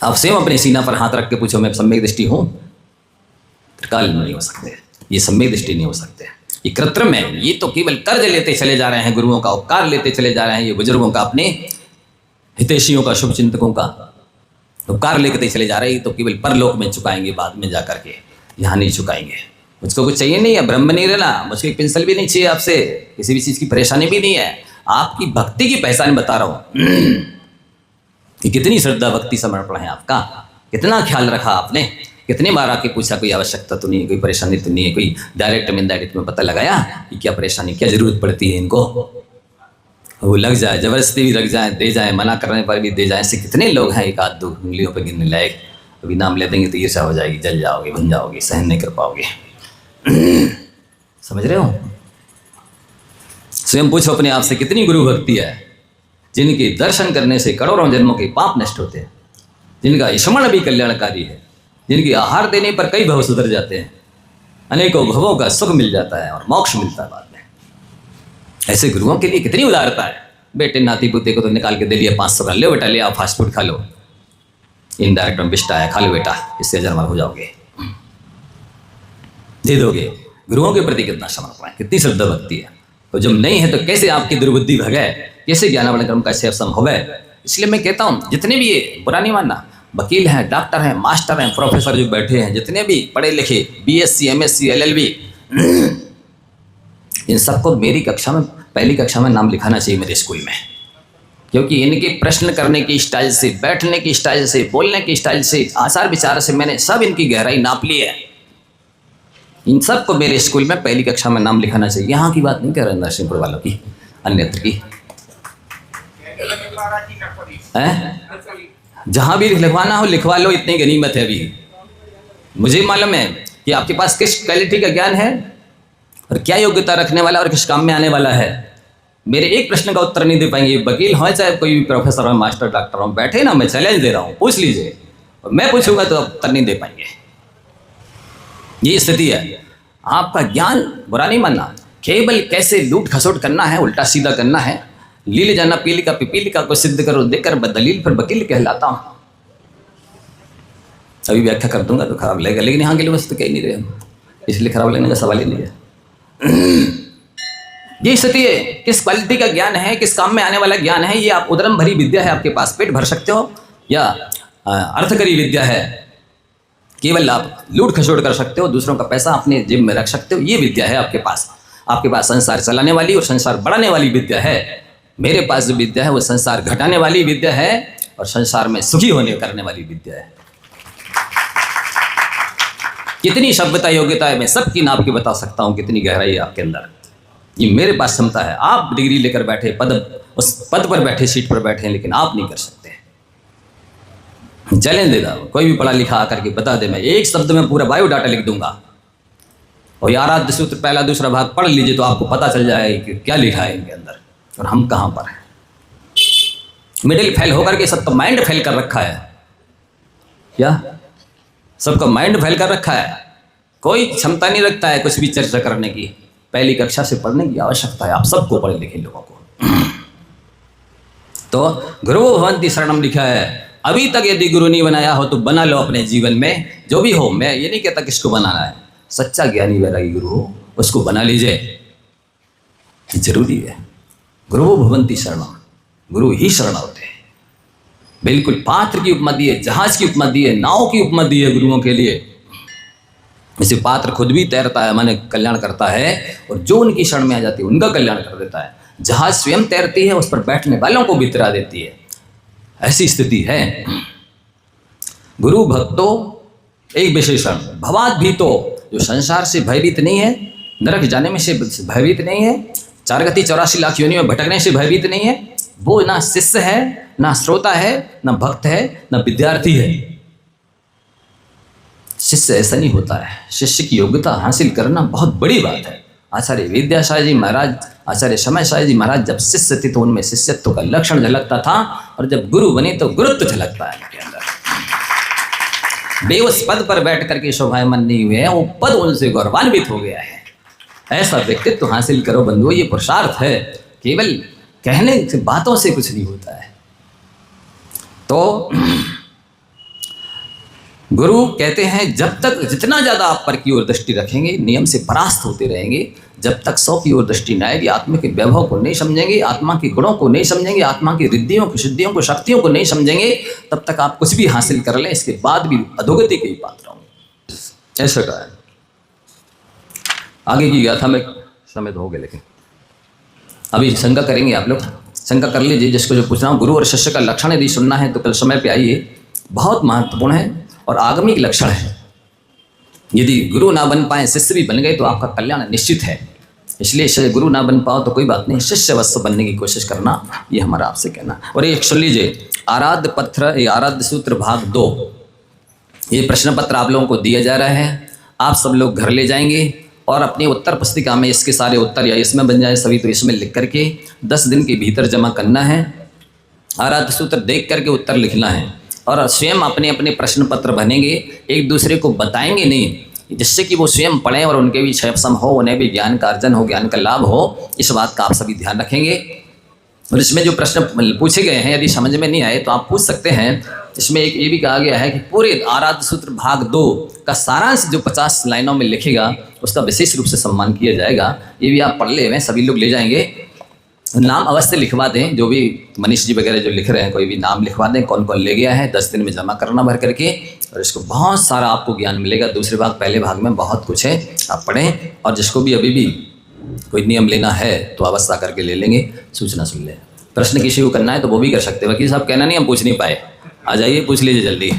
आप स्वयं अपने सीना पर हाथ रख के पूछो मैं सम्यक दृष्टि हूँ? काल नहीं हो सकते, ये सम्यक दृष्टि नहीं हो सकते, ये कृत्रिम है। ये तो केवल कर्ज लेते चले जा रहे हैं, गुरुओं का उपकार लेते चले जा रहे हैं, ये बुजुर्गों का, अपने हितैषियों का, शुभ चिंतकों का उपकार लेते चले जा रहे हैं। तो केवल परलोक में चुकाएंगे, बाद में जाकर के, यहाँ नहीं चुकाएंगे। मुझको कुछ चाहिए नहीं है, ब्रह्म नहीं रहना, मुझको एक पेंसिल भी नहीं चाहिए आपसे, किसी भी चीज़ की परेशानी भी नहीं है। आपकी भक्ति की पहचान बता रहा हूँ। कि कितनी श्रद्धा भक्ति समर्पण है आपका, कितना ख्याल रखा आपने, कितने बार आके पूछा कोई आवश्यकता तो नहीं है, कोई परेशानी तो नहीं है, कोई डायरेक्ट में इनडायरेक्ट में पता लगाया कि क्या परेशानी, क्या जरूरत पड़ती है इनको, वो लग जाए, जबरदस्ती भी लग जाए, दे जाए, मना करने पर भी दे जाए। ऐसे कितने लोग हैं, एक आध दो उंगलियों पर गिनने लायक। अभी नाम ले देंगे तो ईर्ष्या हो जाएगी, जल जाओगे, बन जाओगे, सहन नहीं कर पाओगे। समझ रहे हो? स्वयं पूछो अपने आप से, कितनी गुरु भक्ति है जिनके दर्शन करने से करोड़ों जन्मों के पाप नष्ट होते हैं, जिनका स्मरण भी कल्याणकारी है, जिनकी आहार देने पर कई भव सुधर जाते हैं, अनेकों भवों का सुख मिल जाता है और मोक्ष मिलता है बाद में। ऐसे गुरुओं के लिए कितनी उदारता है। बेटे नाती पुते को तो निकाल के दे लिया 500 का, ले बेटा ले, आप फास्ट फूड खा लो, इनडायरेक्ट में बिस्टा है, खा लो बेटा, इससे अजरमल हो जाओगे, दे दोगे। गुरुओं के प्रति कितना समर्पण है, कितनी श्रद्धा भक्ति है। तो जब नहीं है तो कैसे आपकी दुर्बुद्धि भगे, कैसे ज्ञानावरण कर्म का सेवसम हो गए। इसलिए मैं कहता हूँ, जितने भी ये बुरा नहीं मानना, वकील हैं, डॉक्टर हैं, मास्टर हैं, प्रोफेसर जो बैठे हैं, जितने भी पढ़े लिखे, BSc MSc LLB, इन सबको मेरी कक्षा में, पहली कक्षा में नाम लिखाना चाहिए मेरे स्कूल में। क्योंकि इनके प्रश्न करने की स्टाइल से, बैठने की स्टाइल से, बोलने की स्टाइल से, आचार विचार से मैंने सब इनकी गहराई नाप ली है। इन सबको मेरे स्कूल में पहली कक्षा में नाम लिखाना चाहिए। यहाँ की बात नहीं कर रहे नरसिंहपुर वालों की, अन्यत्र की है। जहाँ भी लिखवाना हो लिखवा लो, इतनी गनीमत है। अभी मुझे मालूम है कि आपके पास किस क्वालिटी का ज्ञान है और क्या योग्यता रखने वाला और किस काम में आने वाला है। मेरे एक प्रश्न का उत्तर नहीं दे पाएंगे, वकील हो चाहे कोई भी प्रोफेसर हो, मास्टर डॉक्टर हो, बैठे ना, मैं चैलेंज दे रहा हूँ, पूछ लीजिए, और मैं पूछूंगा तो उत्तर नहीं दे पाएंगे। ये स्थिति है। आपका ज्ञान बुरा नहीं मानना, केवल कैसे लूट खसोट करना है, उल्टा सीधा करना है, लीले जाना पीली का पिपीली का को सिद्ध करो देकर बदलील फिर वकील कहलाता हूँ। अभी व्याख्या कर दूंगा तो खराब लगेगा, लेकिन यहाँ के लिए बस तो कह नहीं रहे, इसलिए खराब लगने का सवाल ही नहीं है। ये स्थिति है, किस क्वालिटी का ज्ञान है, किस काम में आने वाला ज्ञान है। ये आप उदरम भरी विद्या है, आपके पास पेट भर सकते हो, या अर्थकरी विद्या है, केवल आप लूट खसोट कर सकते हो, दूसरों का पैसा अपने जेब में रख सकते हो, ये विद्या है आपके पास। आपके पास संसार चलाने वाली और संसार बढ़ाने वाली विद्या है। मेरे पास जो विद्या है वो संसार घटाने वाली विद्या है और संसार में सुखी होने करने वाली विद्या है। कितनी सभ्यता योग्यता है, मैं सबकी नाप के बता सकता हूँ, कितनी गहराई है आपके अंदर। ये मेरे पास क्षमता है। आप डिग्री लेकर बैठे, उस पद पर बैठे, सीट पर बैठे हैं, लेकिन आप नहीं कर सकते। चैलेंज दे रहा हूं, कोई भी पढ़ा लिखा आकर के बता दे, मैं एक शब्द में पूरा बायोडाटा लिख दूंगा, और यार आद्य सूत्र पहला दूसरा भाग पढ़ लीजिए तो आपको पता चल जाएगा कि क्या लिखा है इनके अंदर और हम कहाँ पर हैं। मिडिल फेल होकर के सब तो माइंड फेल कर रखा है, क्या सबका माइंड फेल कर रखा है। कोई क्षमता नहीं रखता है कुछ भी चर्चा करने की। पहली कक्षा से पढ़ने की आवश्यकता है आप सबको, पढ़े लिखे लोगों को। तो गुरु भवन्ति शरणम लिखा है। अभी तक यदि गुरु नहीं बनाया हो तो बना लो अपने जीवन में, जो भी हो। मैं ये नहीं कहता किसको बनाना है, सच्चा ज्ञानी वैरागी गुरु हो उसको बना लीजिए, जरूरी है। गुरु भवन्ति शरणम, गुरु ही शरण होते हैं। बिल्कुल पात्र की उपमा दी है, जहाज की उपमा दी है, नाव की उपमा दी है गुरुओं के लिए। इसे पात्र खुद भी तैरता है, माने कल्याण करता है, और जो उनकी शरण में आ जाती है उनका कल्याण कर देता है। जहाज स्वयं तैरती है, उस पर बैठने वालों को भी तैरा देती है। ऐसी स्थिति है। गुरु भक्तो एक विशेषण, भवाद भी तो, जो संसार से भयभीत नहीं है, नरक जाने में से भयभीत नहीं है, 4 गति 84 लाख योनि में भटकने से भयभीत नहीं है, वो ना शिष्य है, ना श्रोता है, ना भक्त है, ना विद्यार्थी है। शिष्य ऐसा नहीं होता है। शिष्य की योग्यता हासिल करना बहुत बड़ी बात है। आचार्य विद्यासागर जी महाराज, आचार्य समय सागर जी महाराज जब शिष्य थे तो उनमें शिष्यत्व का लक्षण झलकता था, और जब गुरु बने तो गुरुत्व झलकता है उनके अंदर। वे उस पद पर बैठ करके शोभायमान नहीं हुए हैं, वो पद उनसे गौरवान्वित हो गया है। ऐसा व्यक्तित्व हासिल करो बंधुओं, ये पुरुषार्थ है। केवल कहने से, बातों से कुछ नहीं होता है। तो गुरु कहते हैं जब तक जितना ज़्यादा आप पर की ओर दृष्टि रखेंगे, नियम से परास्त होते रहेंगे, जब तक 100 की ओर दृष्टि न आएगी, आत्मा के वैभव को नहीं समझेंगे, आत्मा के गुणों को नहीं समझेंगे, आत्मा की रिद्धियों को, सिद्धियों को, शक्तियों को नहीं समझेंगे, तब तक आप कुछ भी हासिल कर लें, इसके बाद भी अधोगति के ही पात्र होंगे। ऐसा कहा है। आगे की गया था मैं, समय तो हो गया, लेकिन अभी शंका करेंगे आप लोग शंका कर लीजिए जिसको जो पूछना हो। गुरु और शिष्य का लक्षण यदि सुनना है तो कल समय पे आइए, बहुत महत्वपूर्ण है और आगमिक लक्षण है। यदि गुरु ना बन पाए शिष्य भी बन गए तो आपका कल्याण निश्चित है। इसलिए गुरु ना बन पाओ तो कोई बात नहीं, शिष्य अवश्य बनने की कोशिश करना, ये हमारा आपसे कहना। और एक सुन लीजिए, आराध्य पत्र, ये आराध्य सूत्र भाग 2, ये प्रश्न पत्र आप लोगों को दिया जा रहा है। आप सब लोग घर ले जाएंगे और अपनी उत्तर पुस्तिका में इसके सारे उत्तर, या इसमें बन जाए सभी तो इसमें लिख करके 10 दिन के भीतर जमा करना है। आराध्य सूत्र देख करके उत्तर लिखना है और स्वयं अपने अपने प्रश्न पत्र बनेंगे, एक दूसरे को बताएंगे नहीं, जिससे कि वो स्वयं पढ़ें और उनके भी क्षयसम हो, उन्हें भी ज्ञान का अर्जन हो, ज्ञान का लाभ हो। इस बात का आप सभी ध्यान रखेंगे। और इसमें जो प्रश्न पूछे गए हैं यदि समझ में नहीं आए तो आप पूछ सकते हैं। इसमें एक ये भी कहा गया है कि पूरे आराध्य सूत्र भाग 2 का सारांश जो 50 लाइनों में लिखेगा उसका विशेष रूप से सम्मान किया जाएगा। ये भी आप पढ़ ले हुए, सभी लोग ले जाएंगे। नाम अवश्य लिखवा दें, जो भी मनीष जी वगैरह जो लिख रहे हैं, कोई भी नाम लिखवा दें कौन कौन ले गया है। 10 दिन में जमा करना भर करके, और इसको बहुत सारा आपको ज्ञान मिलेगा। दूसरे भाग पहले भाग में बहुत कुछ है, आप पढ़ें। और जिसको भी अभी भी कोई नियम लेना है तो अवश्य करके ले लेंगे, सूचना सुन लें। प्रश्न किसी को करना है तो वो भी कर सकते हैं। वकील साहब कहना नहीं हम पूछ नहीं पाए, आ जाइए पूछ लीजिए जल्दी।